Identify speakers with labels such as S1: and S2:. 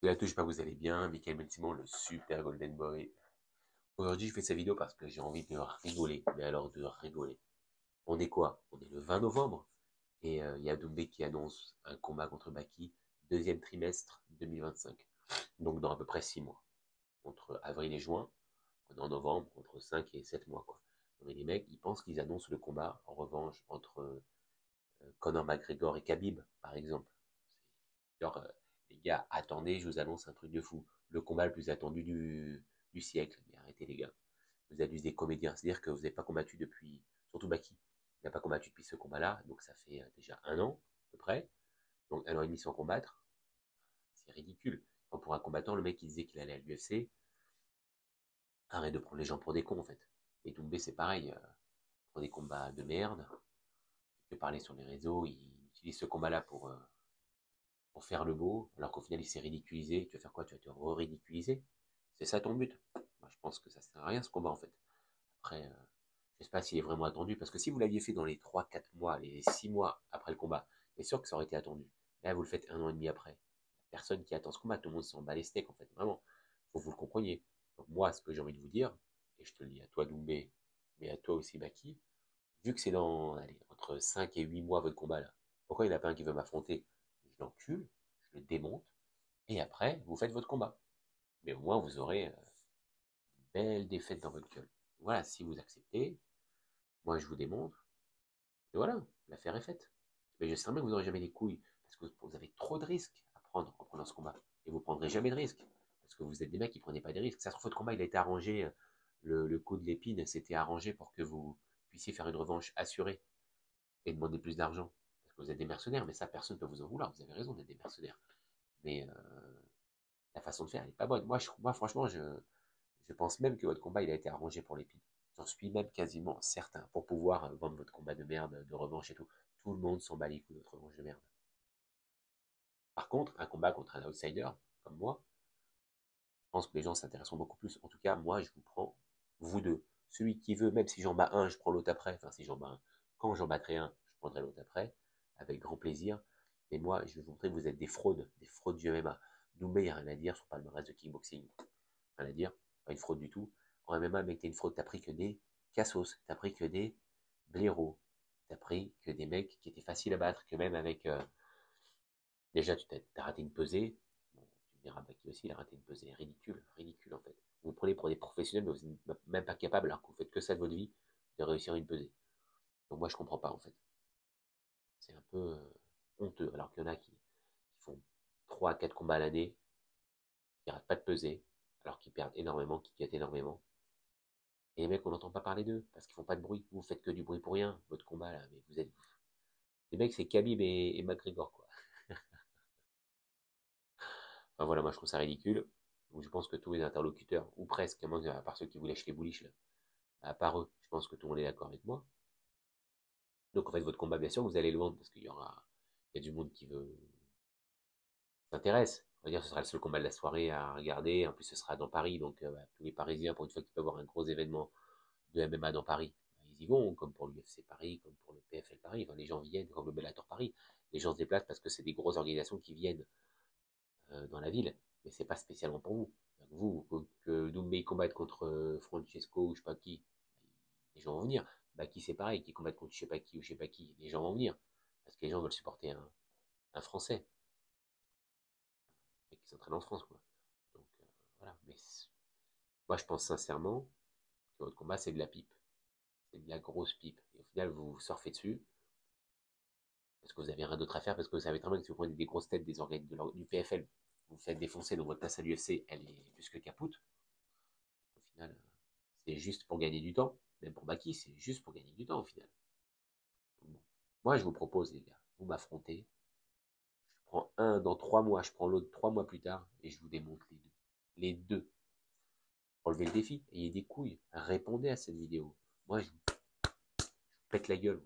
S1: De la touche, j'espère que vous allez bien. Michael Ben Simon, le super Golden Boy. Aujourd'hui, je fais cette vidéo parce que j'ai envie de rigoler. Mais alors, de rigoler. On est quoi? On est le 20 novembre. Et il y a Doumbé qui annonce un combat contre Baki, deuxième trimestre 2025. Donc, dans à peu près 6 mois. Entre avril et juin. On est en novembre, entre 5 et 7 mois, quoi. Mais les mecs, ils pensent qu'ils annoncent le combat, en revanche, entre Conor McGregor et Khabib, par exemple. Genre, les gars, attendez, je vous annonce un truc de fou. Le combat le plus attendu du siècle. Mais arrêtez, les gars. Vous êtes juste des comédiens. C'est-à-dire que vous n'avez pas combattu depuis. Surtout Baki. Il n'a pas combattu depuis ce combat-là. Donc ça fait déjà 1 an, à peu près. Donc 1 an et demi sans combattre. C'est ridicule. Quand pour un combattant, le mec qui disait qu'il allait à l'UFC, arrête de prendre les gens pour des cons, en fait. Et Doumbé, c'est pareil. Pour des combats de merde. Il peut parler sur les réseaux. Il utilise ce combat-là pour faire le beau, alors qu'au final il s'est ridiculisé. Tu vas faire quoi? Tu vas te re-ridiculiser? C'est ça ton but? Moi, je pense que ça sert à rien ce combat en fait. Après, je sais pas s'il est vraiment attendu, parce que si vous l'aviez fait dans les 3, 4 mois, les 6 mois après le combat, c'est sûr que ça aurait été attendu. Là, vous le faites 1 an et demi après. Personne qui attend ce combat, tout le monde s'en bat les steaks en fait, vraiment. Faut que vous le compreniez. Donc moi, ce que j'ai envie de vous dire, et je te le dis à toi Doumbé, mais à toi aussi Baki, vu que c'est dans, allez, entre 5 et 8 mois votre combat là, pourquoi il n'y en a pas un qui veut m'affronter? Je l'encule, je le démonte, et après, vous faites votre combat. Mais au moins, vous aurez une belle défaite dans votre gueule. Voilà, si vous acceptez, moi je vous démontre, et voilà, l'affaire est faite. Mais je sais bien que vous n'aurez jamais les couilles, parce que vous avez trop de risques à prendre en prenant ce combat. Et vous ne prendrez jamais de risques, parce que vous êtes des mecs qui ne prenaient pas des risques. Ça se trouve, votre combat, il a été arrangé, le coup de l'épine, c'était arrangé pour que vous puissiez faire une revanche assurée et demander plus d'argent. Parce que vous êtes des mercenaires, mais ça, personne ne peut vous en vouloir. Vous avez raison d'être des mercenaires. Mais la façon de faire, elle n'est pas bonne. Moi franchement, je pense même que votre combat, il a été arrangé pour l'épine. J'en suis même quasiment certain. Pour pouvoir vendre votre combat de merde, de revanche et tout. Tout le monde s'en bat les couilles de votre revanche de merde. Par contre, un combat contre un outsider, comme moi, je pense que les gens s'intéresseront beaucoup plus. En tout cas, moi, je vous prends, vous deux. Celui qui veut, même si j'en bats un, je prends l'autre après. Enfin, si j'en bats un, quand j'en battrai un, je prendrai l'autre après, avec grand plaisir. Mais moi, je vais vous montrer que vous êtes des fraudes du MMA. Doumbé, il n'y a rien à dire sur le palmarès de kickboxing. Rien à dire, pas une fraude du tout. En MMA, mec, t'es une fraude, t'as pris que des cassos, t'as pris que des blaireaux, t'as pris que des mecs qui étaient faciles à battre, que même avec. Déjà, tu as raté une pesée. Bon, tu me diras, Baki aussi, il a raté une pesée. Ridicule, ridicule en fait. Vous vous prenez pour des professionnels, mais vous n'êtes même pas capable, alors que vous faites que ça de votre vie, de réussir une pesée. Donc moi, je comprends pas en fait. C'est un peu honteux, alors qu'il y en a qui font 3 à 4 combats à l'année, qui ratent pas de pesée, alors qu'ils perdent énormément, qui quittent énormément. Et les mecs, on n'entend pas parler d'eux, parce qu'ils font pas de bruit. Vous faites que du bruit pour rien, votre combat là, mais vous êtes. Les mecs, c'est Khabib et McGregor, quoi. Enfin voilà, moi je trouve ça ridicule. Donc je pense que tous les interlocuteurs, ou presque, à part ceux qui vous lèchent les bouliches, là, à part eux, je pense que tout le monde est d'accord avec moi. Donc en fait, votre combat, bien sûr, vous allez le vendre, parce il y a du monde qui veut s'intéresse. On va dire, ce sera le seul combat de la soirée à regarder. En plus, ce sera dans Paris, donc tous les Parisiens, pour une fois qu'ils peuvent avoir un gros événement de MMA dans Paris, ils y vont, comme pour l'UFC Paris, comme pour le PFL Paris. Enfin, les gens viennent, comme le Bellator Paris. Les gens se déplacent parce que c'est des grosses organisations qui viennent dans la ville, mais c'est pas spécialement pour vous. Vous, que Doumbé combatte contre Francesco ou je sais pas qui, les gens vont venir. Baki c'est pareil, qui combatte contre je sais pas qui ou je sais pas qui, les gens vont venir. Parce que les gens veulent supporter un Français et qui s'entraîne en France, quoi. Donc voilà, mais moi je pense sincèrement que votre combat c'est de la pipe. C'est de la grosse pipe. Et au final, vous surfez dessus parce que vous avez rien d'autre à faire, parce que vous savez très bien que si vous prenez des grosses têtes des organes du PFL, vous faites défoncer, donc votre place à l'UFC, elle est plus que capoute. Au final, c'est juste pour gagner du temps. Même pour Baki, c'est juste pour gagner du temps au final. Bon. Moi, je vous propose, les gars, vous m'affrontez. Je prends un dans 3 mois, je prends l'autre 3 mois plus tard et je vous démonte les deux. Les deux. Relevez le défi, ayez des couilles, répondez à cette vidéo. Moi, je vous pète la gueule.